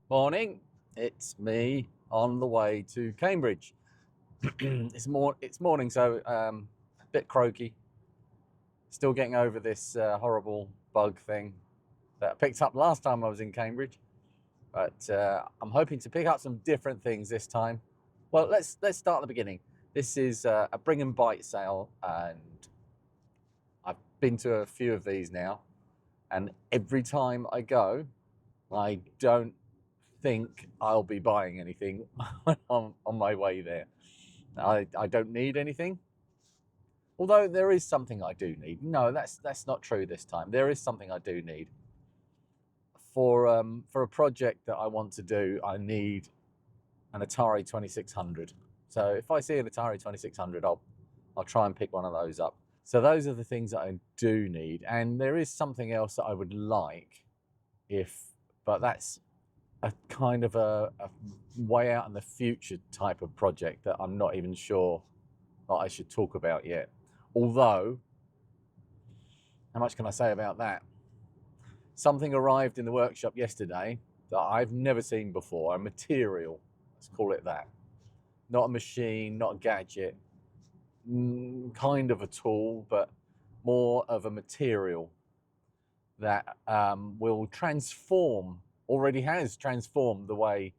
Morning, it's me on the way to Cambridge. It's morning, so a bit croaky. Still getting over this horrible bug thing that I picked up last time I was in Cambridge, but I'm hoping to pick up some different things this time. Well, let's start at the beginning. This is a bring and bite sale, and I've been to a few of these now, and every time I go, I don't think I'll be buying anything when I'm on my way there. I don't need anything, although there is something I do need. No, that's not true this time. There is something I do need for a project that I want to do. I need an Atari 2600. So if I see an Atari 2600, I'll try and pick one of those up. So those are the things that I do need, and there is something else that I would like, but that's a kind of a way out in the future type of project that I'm not even sure that I should talk about yet. Although, how much can I say about that? Something arrived in the workshop yesterday that I've never seen before, a material, let's call it that. Not a machine, not a gadget, kind of a tool, but more of a material that will transform, already has transformed the way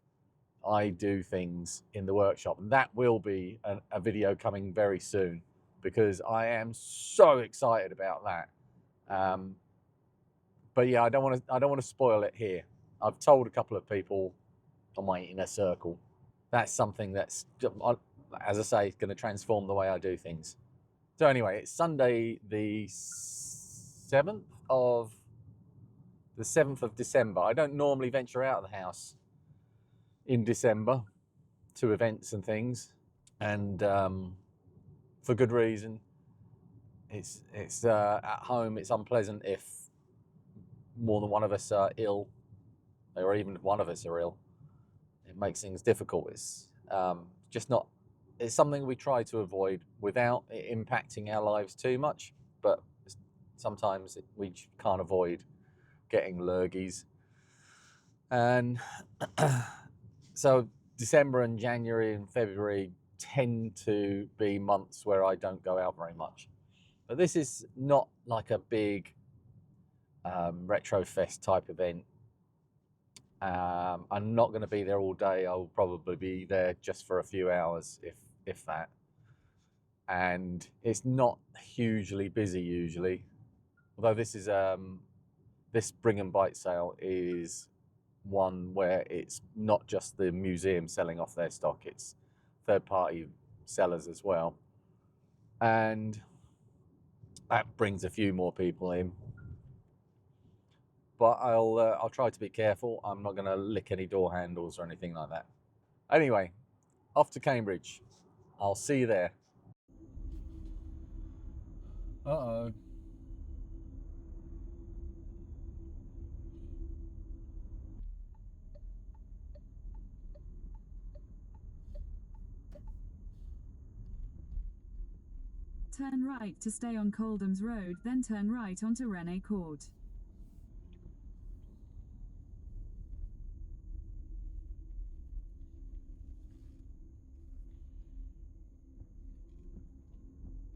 I do things in the workshop. And that will be a video coming very soon, because I am so excited about that. But yeah, I don't want to spoil it here. I've told a couple of people on my inner circle. That's something that's, as I say, going to transform the way I do things. So anyway, it's Sunday the 7th of December. I don't normally venture out of the house in December to events and things, and for good reason. It's at home. It's unpleasant if more than one of us are ill, or even if one of us are ill. It makes things difficult. It's just not. It's something we try to avoid without it impacting our lives too much. But sometimes we can't avoid getting lurgies, and so December and January and February tend to be months where I don't go out very much. But this is not like a big retro fest type event. I'm not going to be there all day. I'll probably be there just for a few hours, if that. And it's not hugely busy usually, although this is this bring and bite sale is one where it's not just the museum selling off their stock, it's third-party sellers as well, and that brings a few more people in. But I'll try to be careful. I'm not going to lick any door handles or anything like that. Anyway, off to Cambridge. I'll see you there. Uh-oh. Turn right to stay on Coldham's Road, then turn right onto Rene Court.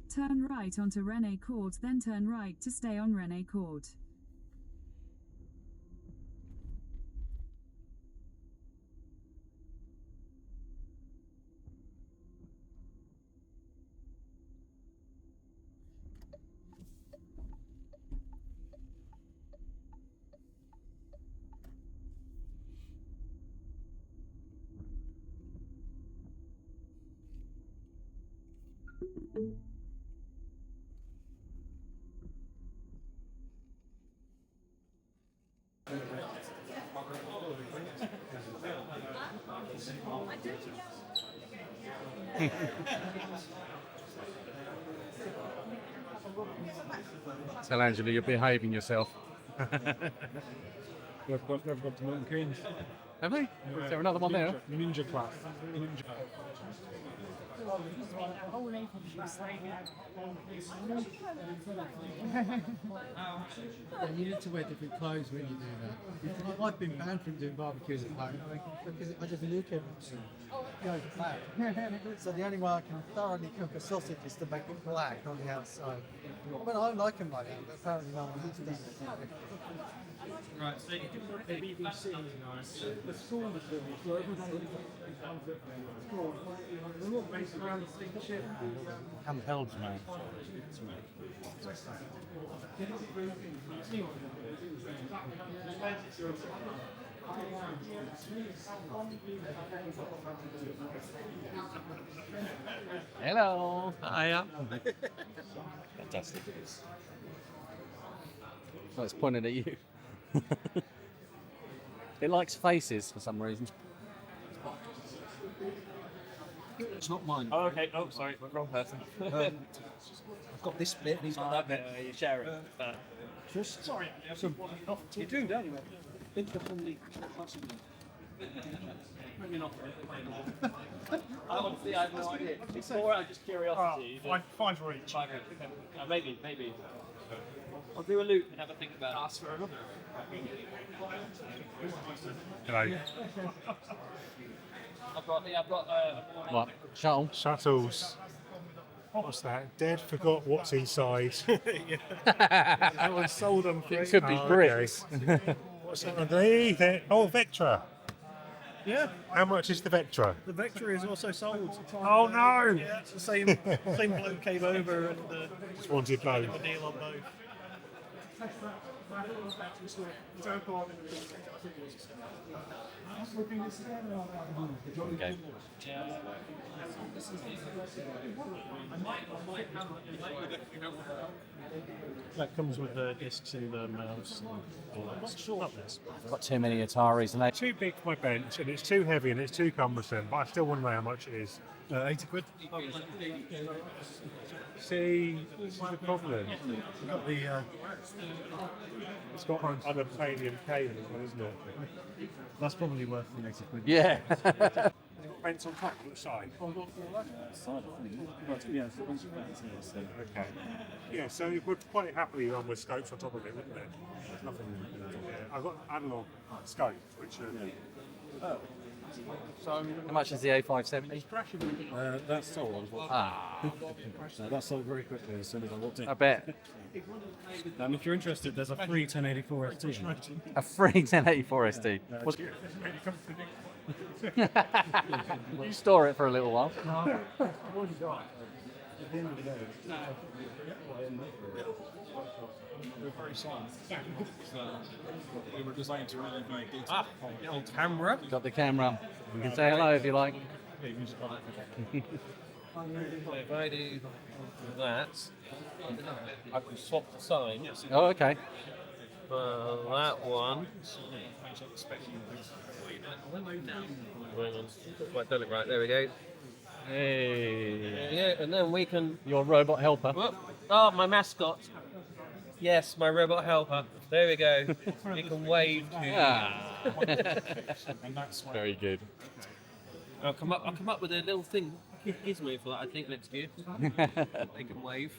Turn right onto Rene Court, then turn right to stay on Rene Court. Tell Angela you're behaving yourself. We've got the Milton Keynes. Have they? Is there another one there? Ninja class. Ninja. You need to wear different clothes when you do that. I've been banned from doing barbecues at home because I just nuke everything. Goes black. So the only way I can thoroughly cook a sausage is to make it black on the outside. But I like them like that, but apparently no one has done it. Right, so you can put the BBC in the school was doing so everybody comes at school. We're all based around the same shit. Handhelds, man. Hello. Hiya. Fantastic. Oh, it's pointing at you. It likes faces for some reason. It's not mine. Oh, okay. Oh, sorry, wrong person. I've got this bit and he's got that bit. You share it. Just Sorry, some. you do, don't you? Think of the Maybe not. I honestly have no idea. It's more out of just curiosity. Five for each. Maybe. I'll do a loop and have a think about it. Ask for another. Hello. I've got What? Shuttle? Shuttles. What's that? Dead forgot what's inside. That was sold on free. It could be bricks. Okay. What's that underneath it? Oh, Vectra. Yeah, How much is the Vectra? the Vector is also sold. Oh no! Yeah, it's the same bloke came over and Just wanted both. a deal on both. Okay. That comes with the discs and the mouse. Not this. I've got too many Ataris and they. Too big for my bench, and it's too heavy, and it's too cumbersome. But I still want to know how much it is. 80 quid. See, this is the problem. We've got the. It's got unobtainium cable, isn't it? That's probably worth the 80 quid. Yeah. Fence on top, on the side. Yeah, Okay. Yeah, so you would quite happily run with scopes on top of it, wouldn't it? There's nothing. Yeah. I've got analog scopes, which are. How much is the A570? that's sold. That sold very quickly as soon as I walked in. I bet. If you're interested, there's a free 1084 ST. A free 1084 SD. What's- You store it for a little while. We were designed to really be data. The old camera. Got the camera. You can say hello if you like. If I do that, I can swap the sign. Oh, okay. That one. Right, done it right. There we go. Hey. Yeah, and then we can. Your robot helper. Whoop. Oh, my mascot. Yes, my robot helper. There we go. We can wave to. Ah. Very good. I'll come up with a little thing. Gizmo for that, I think, next year. They can wave.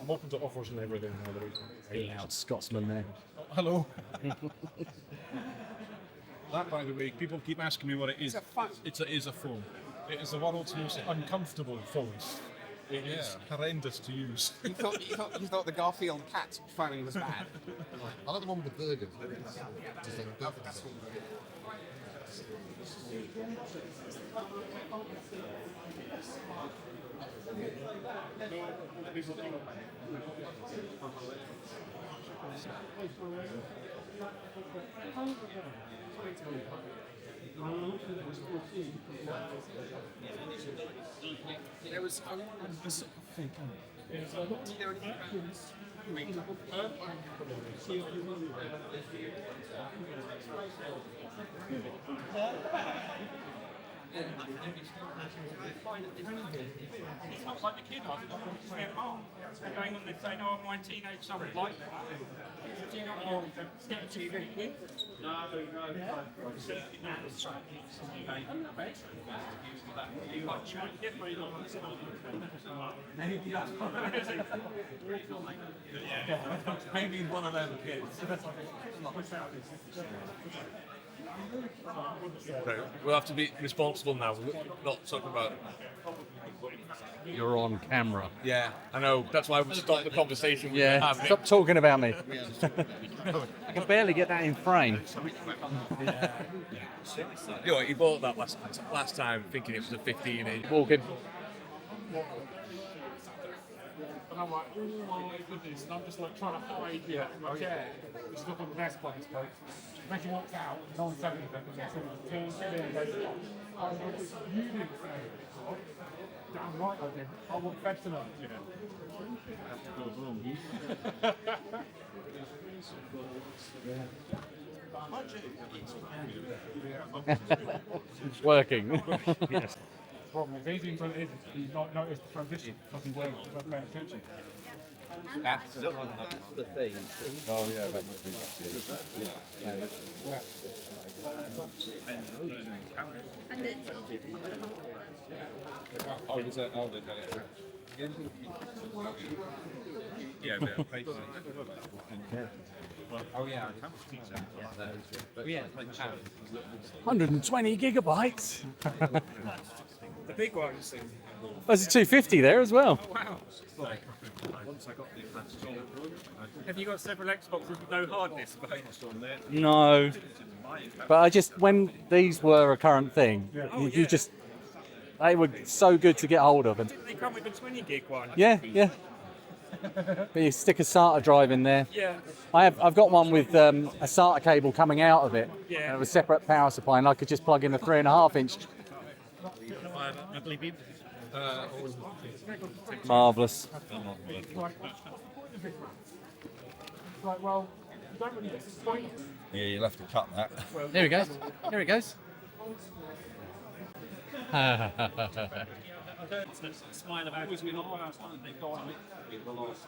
I'm open to offers and everything. Loud Scotsman there. Hello. That, by the way, people keep asking me what it is. It is a phone. It is the world's most uncomfortable phone. It is horrendous to use. You thought the Garfield cat phoning was bad. I like the one with the burger. Just like a burger. There was. It's not like the kid I was saying, oh, they're going on this saying, oh, my teenage son would like that. Do you not want to get a TV? No. Maybe one of them kids. We'll have to be responsible now. We're not talking about. You're on camera. Yeah, I know. That's why we stopped the conversation. Yeah, stop talking about me. I can barely get that in frame. You know, he bought that last time thinking it was a 15-inch. Walking. And I'm like, oh my goodness, and I'm just like trying to hide my chair, which is up on the best place. When she walks out, no one's saying anything, and someone turns to me and goes, oh, you didn't say it. Damn right I did. I want fed tonight, you know. It's working. Yes. The problem is easy, but he's not noticed the transition because he wasn't paying attention. That's the thing. Oh yeah, that must be Oh, is that? Oh, they got it. Yeah, Oh yeah. 120 gigabytes. The big ones. There's a 250 there as well. Wow. Have you got several Xboxes with no hard disk space on there? No. But I just, when these were a current thing, you just, they were so good to get hold of. And Didn't they come with a 20 gig one? yeah. But you stick a SATA drive in there. Yeah. I've got one with a SATA cable coming out of it. Yeah. And a separate power supply, and I could just plug in a 3.5 inch. I believe you. Marvellous. Like, well, you don't really get to the point. Yeah, you'll have to cut that. There he goes. Here it goes. Smile about always been on they go on the last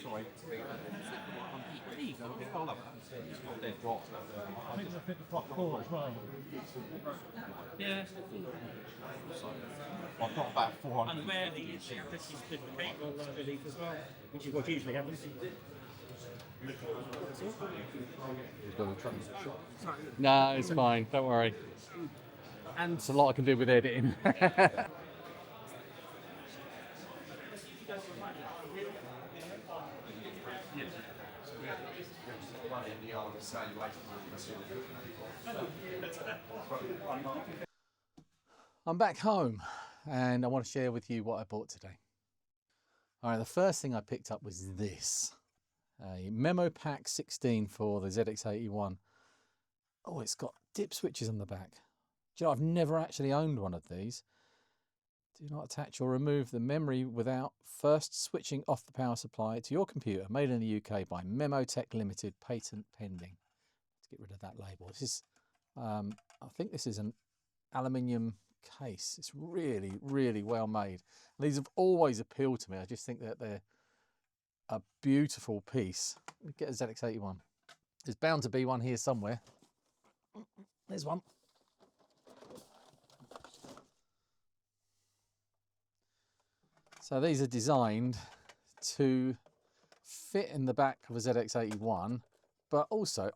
sorry. I think it's a 54 as well. Yeah. I've got about 400. And rarely is this is the cable underneath as well, which is what usually happens. No, it's fine. Don't worry. And it's a lot I can do with editing. I'm back home and I want to share with you what I bought today. All right, the first thing I picked up was this. A Memo Pack 16 for the ZX81. Oh, it's got dip switches on the back. Do you know, I've never actually owned one of these. Do not attach or remove the memory without first switching off the power supply to your computer. Made in the UK by Memotech Limited, patent pending. Let's get rid of that label. This is, I think this is an aluminium case. It's really, really well made. These have always appealed to me. I just think that they're a beautiful piece. Let me get a ZX81. There's bound to be one here somewhere. There's one. So these are designed to fit in the back of a ZX81, but also,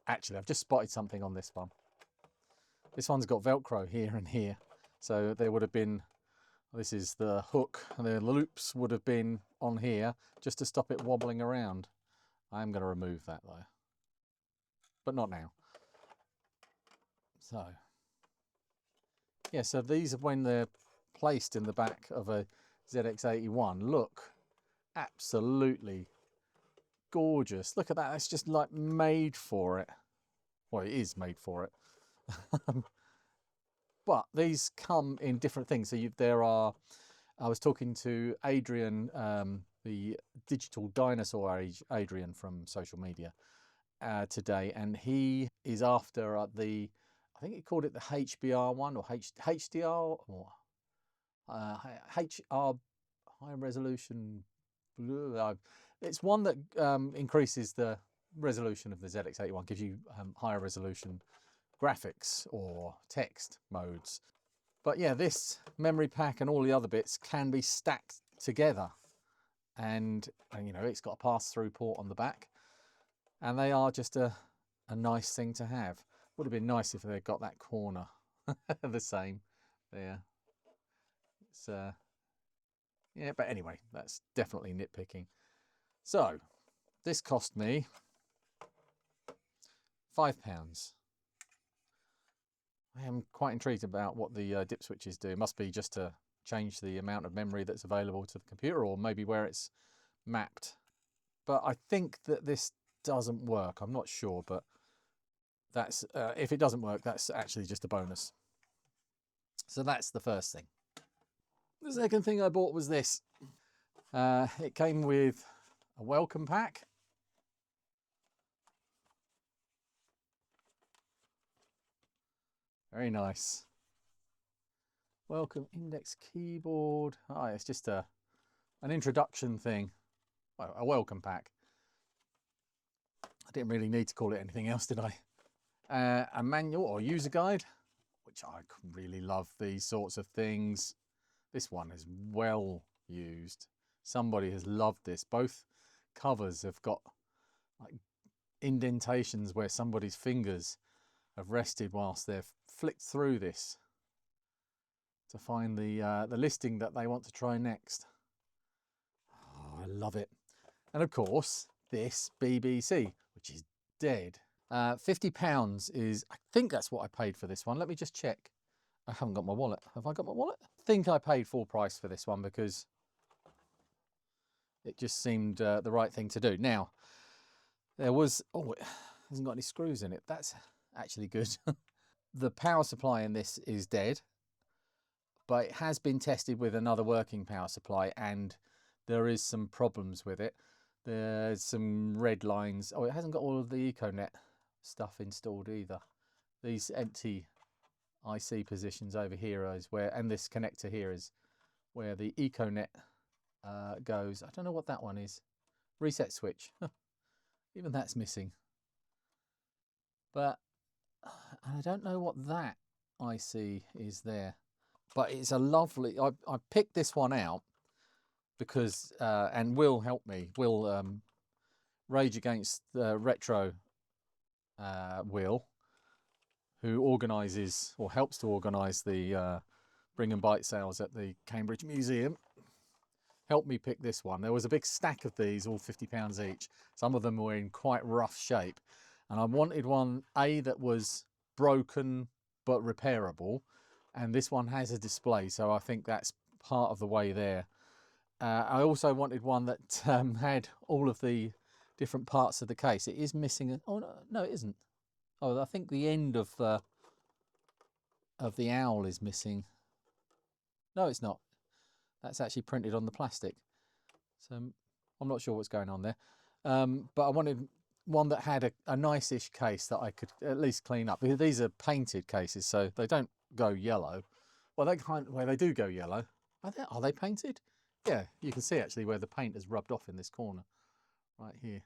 actually, I've just spotted something on this one. This one's got Velcro here and here. So there would have been, this is the hook, and the loops would have been on here just to stop it wobbling around. I am going to remove that though, but not now. So, yeah, so these are when they're placed in the back of a ZX81. Look, absolutely gorgeous. Look at that, it's just like made for it. Well, it is made for it. But these come in different things. So I was talking to Adrian, the digital dinosaur Adrian from social media today, and he is after the I think he called it the HBR one, or HDR, or HR high resolution. It's one that increases the resolution of the ZX81, gives you higher resolution graphics or text modes. But yeah, this memory pack and all the other bits can be stacked together, and you know, it's got a pass-through port on the back, and they are just a nice thing to have. Would have been nice if they got that corner the same there. It's yeah, but anyway, that's definitely nitpicking. So this cost me £5. I am quite intrigued about what the dip switches do. It must be just to change the amount of memory that's available to the computer, or maybe where it's mapped. But I think that this doesn't work. I'm not sure, but that's if it doesn't work, that's actually just a bonus. So that's the first thing. The second thing I bought was this. It came with a welcome pack. Very nice. Welcome index keyboard. Oh, it's just an introduction thing. Well, a welcome pack. I didn't really need to call it anything else, did I? A manual or user guide, which I really love these sorts of things. This one is well used. Somebody has loved this. Both covers have got like indentations where somebody's fingers have rested whilst they've flicked through this to find the listing that they want to try next. Oh, I love it. And of course, this BBC, which is dead. £50 is, I think that's what I paid for this one. Let me just check. I haven't got my wallet. Have I got my wallet? I think I paid full price for this one because it just seemed the right thing to do. Now, there was, oh, it hasn't got any screws in it. That's actually good. The power supply in this is dead, but it has been tested with another working power supply and there is some problems with it. There's some red lines. Oh, it hasn't got all of the EcoNet stuff installed either. These empty IC positions over here is where, and this connector here is where the EcoNet goes. I don't know what that one is. Reset switch. Even that's missing. But I don't know what that IC is there. But it's a lovely, I picked this one out because, and Will helped me. Will Rage Against the Retro Will, who organises or helps to organise the Bring and Byte sales at the Cambridge Museum, helped me pick this one. There was a big stack of these, all £50 each. Some of them were in quite rough shape. And I wanted one, A, that was broken but repairable. And this one has a display, so I think that's part of the way there. I also wanted one that had all of the different parts of the case. It is missing, oh no, it isn't. Oh, I think the end of the owl is missing. No, it's not. That's actually printed on the plastic. So I'm not sure what's going on there. But I wanted one that had a nice-ish case that I could at least clean up. Because these are painted cases, so they don't go yellow. Well, they do go yellow. Are they painted? Yeah, you can see actually where the paint has rubbed off in this corner, right here.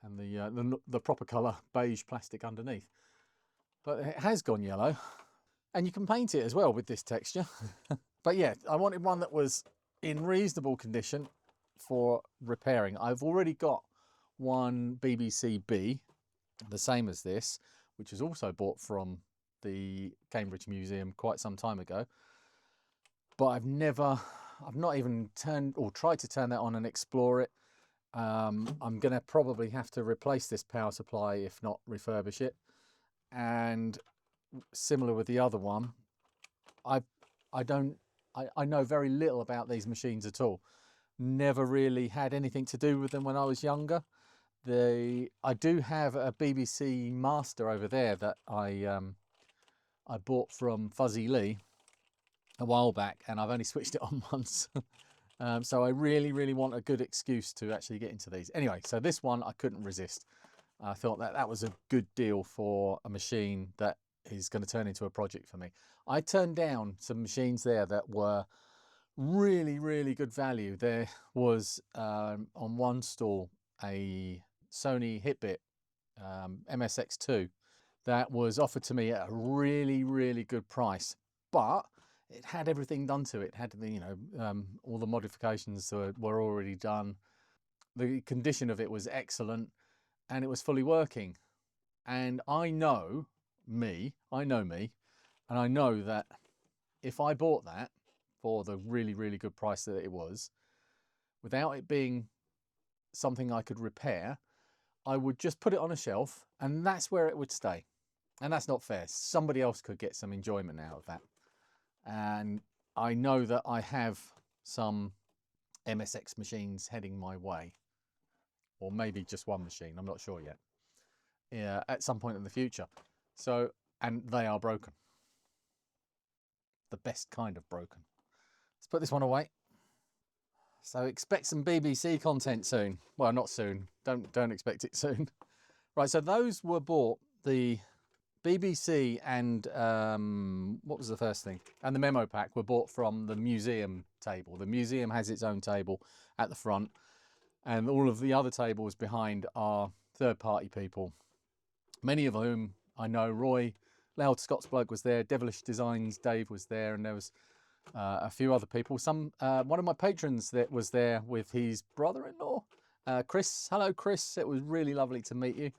And the proper colour beige plastic underneath. But it has gone yellow. And you can paint it as well with this texture. But yeah, I wanted one that was in reasonable condition for repairing. I've already got one BBC B, the same as this, which was also bought from the Cambridge Museum quite some time ago. But I've not even turned or tried to turn that on and explore it. I'm going to probably have to replace this power supply, if not refurbish it. And similar with the other one, I know very little about these machines at all. Never really had anything to do with them when I was younger. I do have a BBC Master over there that I bought from Fuzzy Lee a while back, and I've only switched it on once. So I really want a good excuse to actually get into these. Anyway, so this one I couldn't resist. I thought that that was a good deal for a machine that is going to turn into a project for me. I turned down some machines there that were really, really good value. There was on one stall a Sony Hitbit MSX2 that was offered to me at a really, really good price, but it had everything done to it. It had the, you know, all the modifications were already done. The condition of it was excellent, and it was fully working. And I know me, and I know that if I bought that for the really, really good price that it was, without it being something I could repair, I would just put it on a shelf and that's where it would stay. And that's not fair. Somebody else could get some enjoyment out of that. And I know that I have some MSX machines heading my way, or maybe just one machine, I'm not sure yet, yeah, at some point in the future. So, and they are broken. The best kind of broken. Let's put this one away. So expect some BBC content soon. Well, not soon. Don't expect it soon. Right, so those were bought, the BBC and what was the first thing? And the memo pack were bought from the museum table. The museum has its own table at the front, and all of the other tables behind are third-party people. Many of whom I know. Roy, Loud Scots bloke was there, Devilish Designs Dave was there, and there was a few other people. One of my patrons that was there with his brother-in-law, Chris. Hello, Chris. It was really lovely to meet you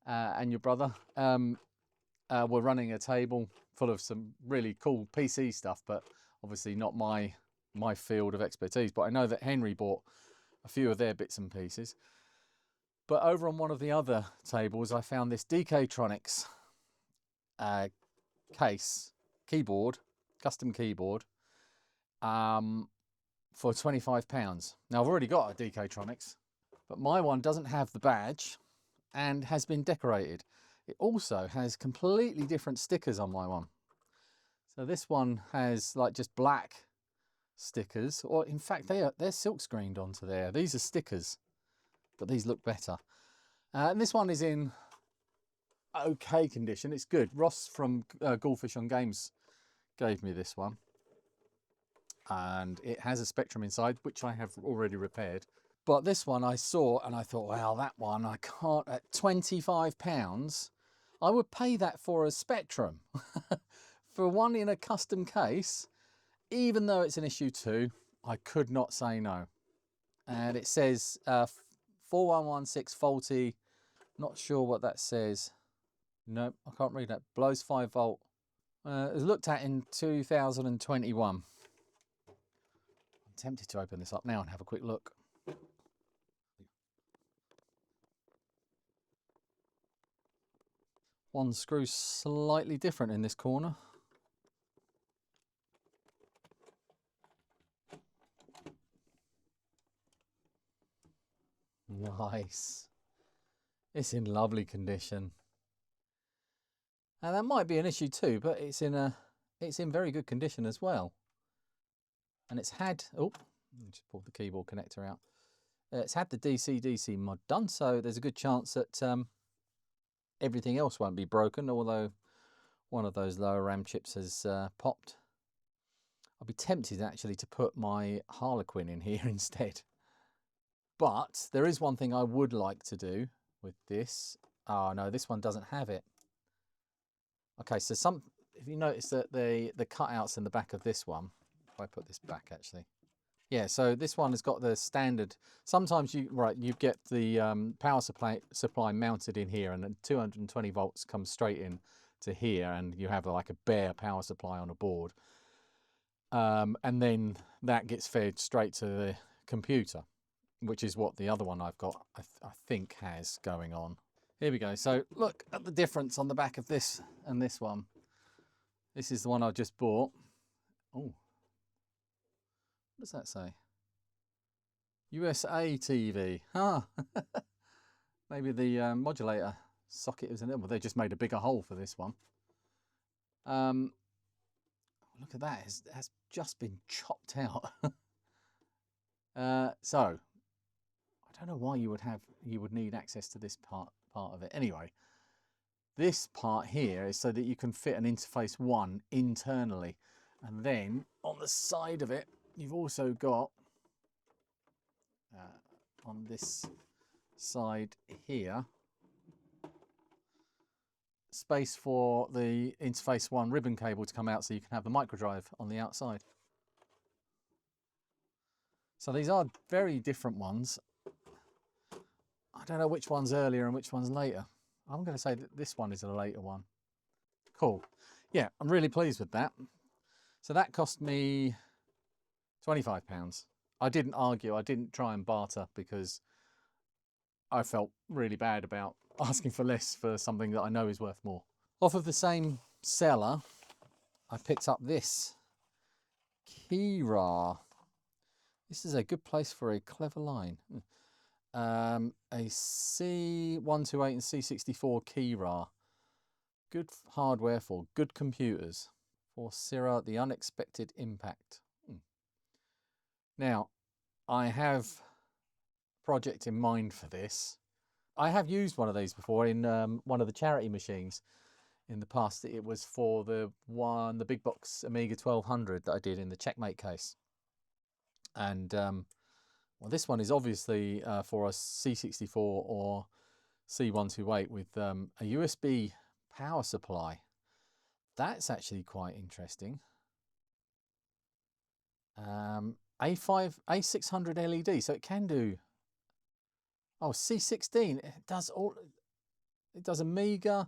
and your brother. We're running a table full of some really cool PC stuff, but obviously not my field of expertise. But I know that Henry bought a few of their bits and pieces. But over on one of the other tables, I found this DK-Tronics case, keyboard, custom keyboard, for £25. Now I've already got a DK-Tronics, but my one doesn't have the badge and has been decorated. It also has completely different stickers on my one. So this one has like just black stickers, or in fact they're silk screened onto there. These are stickers, but these look better. And this one is in okay condition. It's good. Ross from Goldfish on Games gave me this one, and it has a Spectrum inside, which I have already repaired. But this one I saw and I thought, wow, that one I can't. At £25, I would pay that for a Spectrum. For one in a custom case, even though it's an issue 2, I could not say no. And it says 4116 faulty. Not sure what that says. Nope, I can't read that. Blows 5 volt. It was looked at in 2021. I'm tempted to open this up now and have a quick look. One screw's slightly different in this corner. Nice. It's in lovely condition. And that might be an issue 2, but it's in very good condition as well. And it's had, oh, just pulled the keyboard connector out. It's had the DC-DC mod done, so there's a good chance that everything else won't be broken, although one of those lower RAM chips has popped. I'll be tempted actually to put my Harlequin in here instead. But there is one thing I would like to do with this. Oh no, this one doesn't have it. Okay, so if you notice that the cutouts in the back of this one, if I put this back actually. Yeah, so this one has got the standard. Sometimes you get the power supply mounted in here, and then 220 volts comes straight in to here, and you have like a bare power supply on a board. And then that gets fed straight to the computer, which is what the other one I've got, I think, has going on. Here we go. So look at the difference on the back of this and this one. This is the one I just bought. Oh, what does that say? USA TV. Ah, maybe the modulator socket is in it. Well, they just made a bigger hole for this one. Look at that. It has just been chopped out. So I don't know why you would need access to this part part of it. Anyway, this part here is so that you can fit an interface 1 internally. And then on the side of it, you've also got, on this side here, space for the interface 1 ribbon cable to come out so you can have the micro drive on the outside. So these are very different ones. I don't know which one's earlier and which one's later. I'm going to say that this one is a later one. Cool. Yeah, I'm really pleased with that. So that cost me £25. I didn't argue, I didn't try and barter because I felt really bad about asking for less for something that I know is worth more. Off of the same seller, I picked up this Kira. This is a good place for a clever line. A C128 and C64 Kira. Good hardware for good computers. For Syrah, the unexpected impact. Now, I have a project in mind for this. I have used one of these before in one of the charity machines in the past. It was for the big box Amiga 1200 that I did in the Checkmate case. And well, this one is obviously for a C64 or C128 with a USB power supply. That's actually quite interesting. A600 LED, so it can do. Oh, C16. It does all. It does Amiga.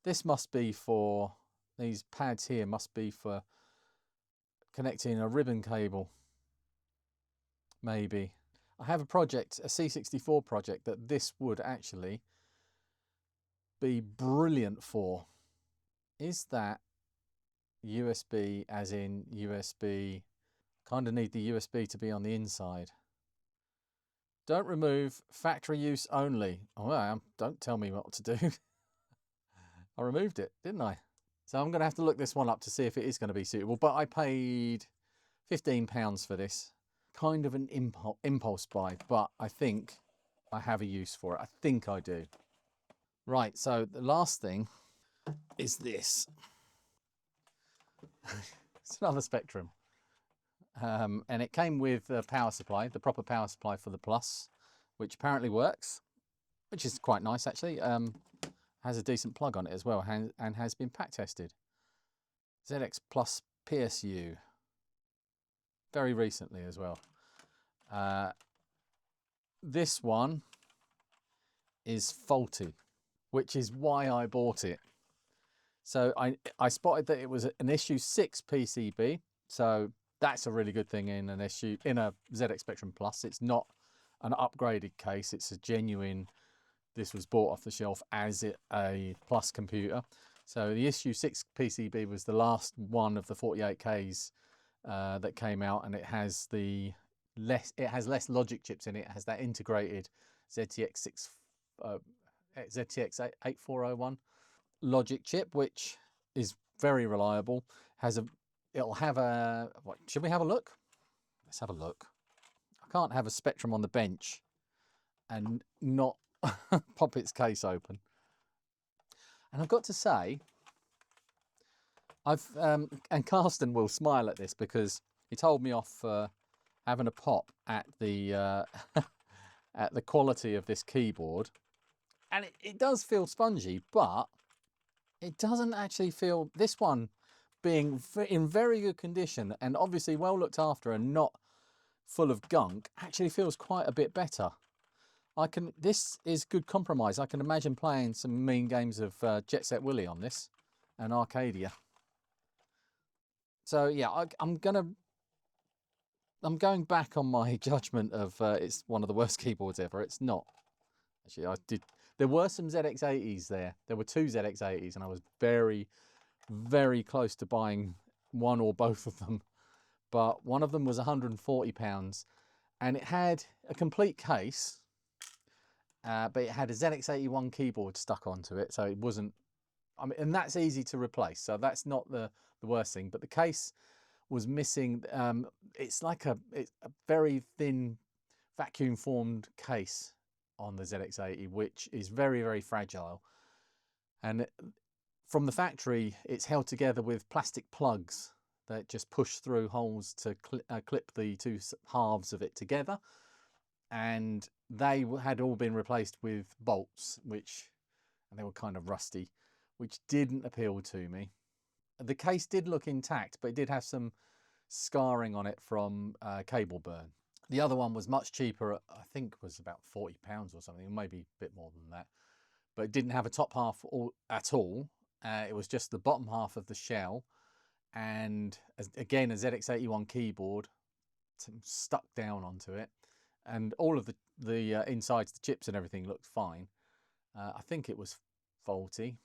This must be for these pads here. Must be for connecting a ribbon cable. Maybe. I have a project, a C64 project, that this would actually be brilliant for. Is that USB as in USB? Kind of need the USB to be on the inside. Don't remove, factory use only. Oh, don't tell me what to do. I removed it, didn't I? So I'm going to have to look this one up to see if it is going to be suitable. But I paid £15 for this. Kind of an impulse buy, but I think I have a use for it. I think I do. Right, so the last thing is this. It's another Spectrum. And it came with a power supply, the proper power supply for the Plus, which apparently works, which is quite nice actually. Has a decent plug on it as well, and has been pack tested. ZX Plus PSU, very recently as well. This one is faulty, which is why I bought it. So I spotted that it was an issue 6 PCB, so that's a really good thing in a ZX Spectrum Plus. It's not an upgraded case, it's a genuine, this was bought off the shelf as a Plus computer. So the issue 6 PCB was the last one of the 48Ks that came out, and it has less logic chips in it. It has that integrated ZTX 8401 logic chip, which is very reliable. It'll have a, what, should we have a look? Let's have a look. I can't have a Spectrum on the bench and not pop its case open. And I've got to say, and Carsten will smile at this because he told me off having a pop at the at the quality of this keyboard, and it does feel spongy, but it doesn't actually feel, this one being in very good condition and obviously well looked after and not full of gunk, actually feels quite a bit better. This is good compromise. I can imagine playing some mean games of Jet Set Willy on this and Arcadia. So yeah, I'm going back on my judgment of it's one of the worst keyboards ever. It's not. Actually, there were some ZX80s there. There were 2 ZX80s, and I was very, very close to buying one or both of them. But one of them was £140, and it had a complete case, but it had a ZX81 keyboard stuck onto it, so it wasn't. I mean, and that's easy to replace, so that's not the worst thing. But the case was missing. It's like a very thin vacuum formed case, on the ZX80, which is very, very fragile. And from the factory, it's held together with plastic plugs that just push through holes to clip the two halves of it together. And they had all been replaced with bolts, and they were kind of rusty, which didn't appeal to me. The case did look intact, but it did have some scarring on it from cable burn. The other one was much cheaper, I think was about £40 or something, maybe a bit more than that. But it didn't have a top half at all. It was just the bottom half of the shell. And again, a ZX81 keyboard stuck down onto it. And all of the insides, the chips and everything looked fine. I think it was faulty.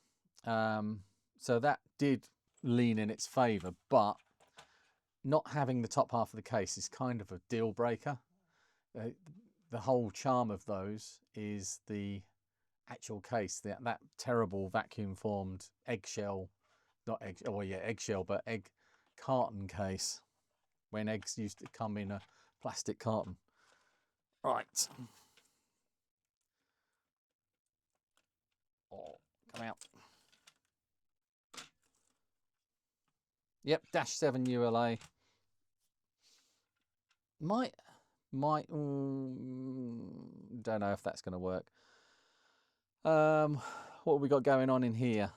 So that did lean in its favour, but not having the top half of the case is kind of a deal breaker. The whole charm of those is the actual case, that terrible vacuum formed eggshell, not egg, oh yeah, eggshell, but egg carton case, when eggs used to come in a plastic carton. Right. Oh, come out. Yep, -7 ULA. Might, don't know if that's going to work. What have we got going on in here?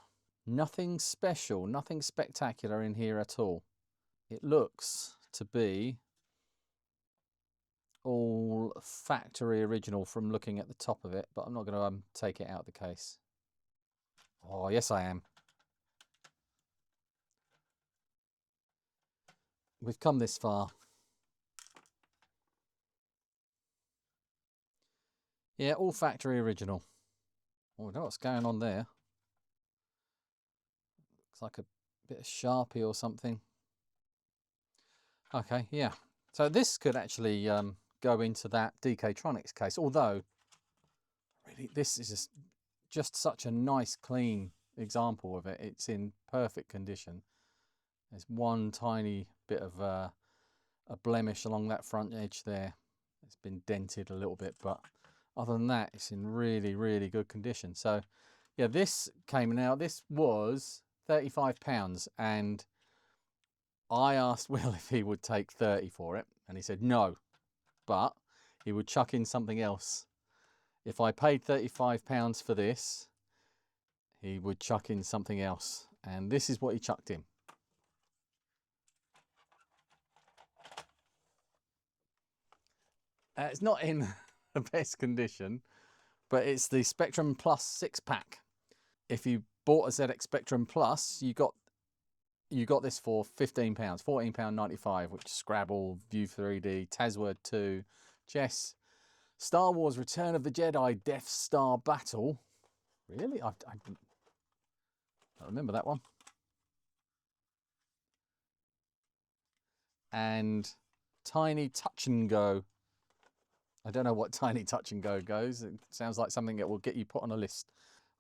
Nothing special, nothing spectacular in here at all. It looks to be all factory original from looking at the top of it, but I'm not going to take it out of the case. Oh, yes I am. We've come this far. Yeah, all factory original. Oh, I don't know what's going on there. Looks like a bit of Sharpie or something. Okay, yeah. So this could actually go into that DK-Tronics case, although really this is just such a nice, clean example of it. It's in perfect condition. There's one tiny bit of a blemish along that front edge there. It's been dented a little bit, but other than that, it's in really, really good condition. So yeah, this came out, this was £35, and I asked Will if he would take 30 for it, and he said no, but he would chuck in something else. If I paid £35 for this, he would chuck in something else, and this is what he chucked in. It's not in the best condition, but it's the Spectrum Plus 6-pack. If you bought a ZX Spectrum Plus, you got this for £15, £14.95, which is Scrabble, View 3D, Tazword 2, chess, Star Wars Return of the Jedi, Death Star Battle. Really? I don't remember that one. And Tiny Touch and Go. I don't know what Tiny Touch and Go goes. It sounds like something that will get you put on a list.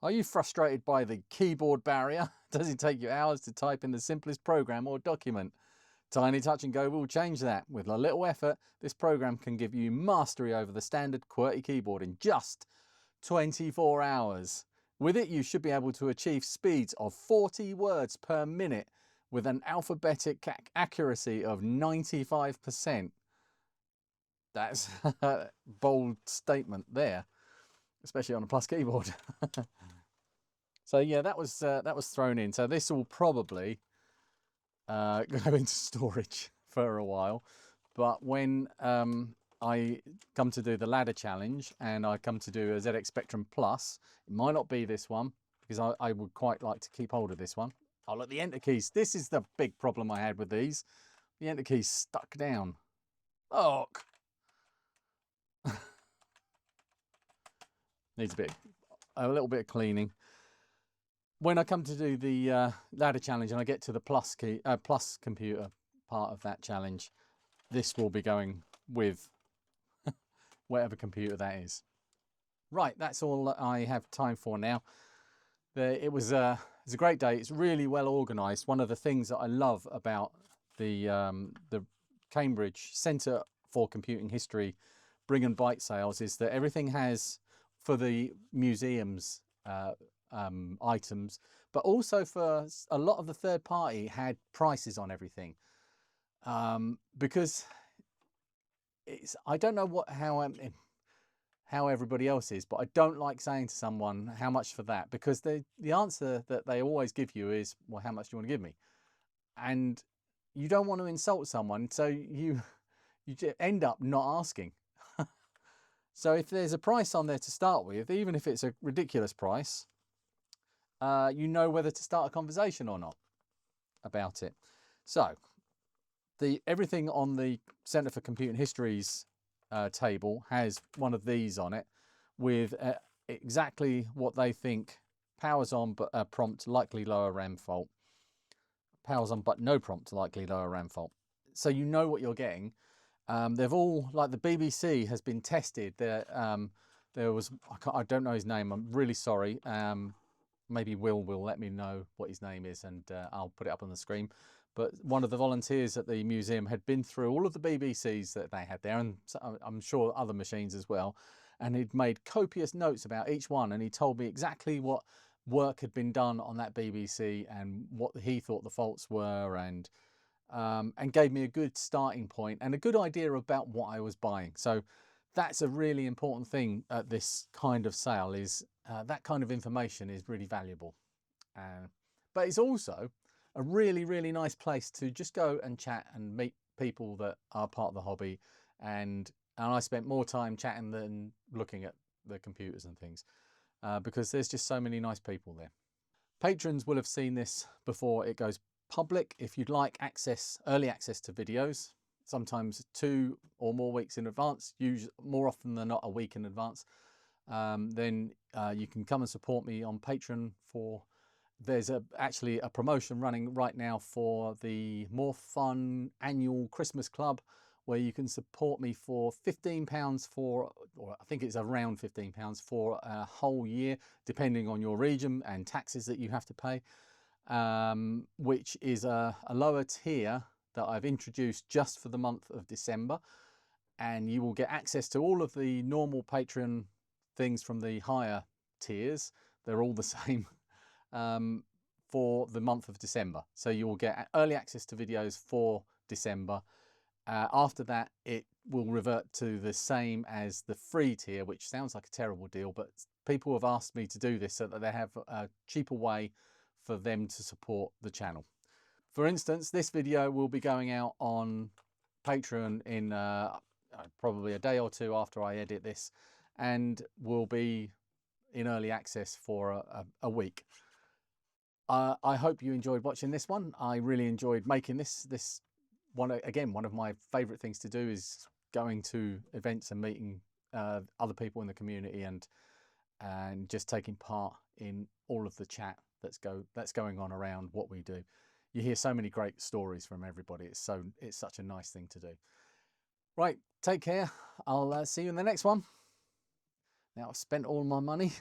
Are you frustrated by the keyboard barrier? Does it take you hours to type in the simplest program or document? Tiny Touch and Go will change that. With a little effort, this program can give you mastery over the standard QWERTY keyboard in just 24 hours. With it, you should be able to achieve speeds of 40 words per minute with an alphabetic accuracy of 95%. That's a bold statement there, especially on a Plus keyboard. So yeah, that was thrown in. So this will probably go into storage for a while. But when I come to do the ladder challenge and I come to do a ZX Spectrum Plus, it might not be this one, because I would quite like to keep hold of this one. Oh look, the enter keys. This is the big problem I had with these. The enter keys stuck down. Oh. Needs a little bit of cleaning. When I come to do the ladder challenge and I get to the Plus computer part of that challenge, this will be going with whatever computer that is. Right, that's all I have time for now. It was a great day. It's really well organised. One of the things that I love about the Cambridge Centre for Computing History Bring and Byte sales is that everything has for the museum's items, but also for a lot of the third party had prices on everything, because I don't know how everybody else is, but I don't like saying to someone how much for that, because the answer that they always give you is, well, how much do you want to give me? And you don't want to insult someone, so you end up not asking. So if there's a price on there to start with, even if it's a ridiculous price, you know whether to start a conversation or not about it. So everything on the Centre for Computing History's table has one of these on it with exactly what they think: powers on but prompt, likely lower RAM fault; powers on but no prompt, likely lower RAM fault. So you know what you're getting. They've all, like the BBC has been tested. There was, I don't know his name, I'm really sorry. Maybe Will let me know what his name is, and I'll put it up on the screen. But one of the volunteers at the museum had been through all of the BBCs that they had there, and I'm sure other machines as well, and he'd made copious notes about each one, and he told me exactly what work had been done on that BBC and what he thought the faults were, and gave me a good starting point and a good idea about what I was buying. So that's a really important thing at this kind of sale, is that kind of information is really valuable. But it's also a really, really nice place to just go and chat and meet people that are part of the hobby. And I spent more time chatting than looking at the computers and things, because there's just so many nice people there. Patrons will have seen this before it goes public. If you'd like early access to videos, sometimes 2 or more weeks in advance, usually more often than not a week in advance, then you can come and support me on Patreon. There's actually a promotion running right now for the More Fun Annual Christmas Club, where you can support me for £15 or I think it's around £15 for a whole year, depending on your region and taxes that you have to pay, which is a lower tier that I've introduced just for the month of December. And you will get access to all of the normal Patreon things from the higher tiers. They're all the same. For the month of December. So you will get early access to videos for December. After that, it will revert to the same as the free tier, which sounds like a terrible deal, but people have asked me to do this so that they have a cheaper way for them to support the channel. For instance, this video will be going out on Patreon in probably a day or 2 after I edit this, and will be in early access for a week. I hope you enjoyed watching this one. I really enjoyed making this one. Again, one of my favorite things to do is going to events and meeting other people in the community, and just taking part in all of the chat that's going on around what we do. You hear so many great stories from everybody. It's such a nice thing to do. Right, take care. I'll see you in the next one. Now I've spent all my money.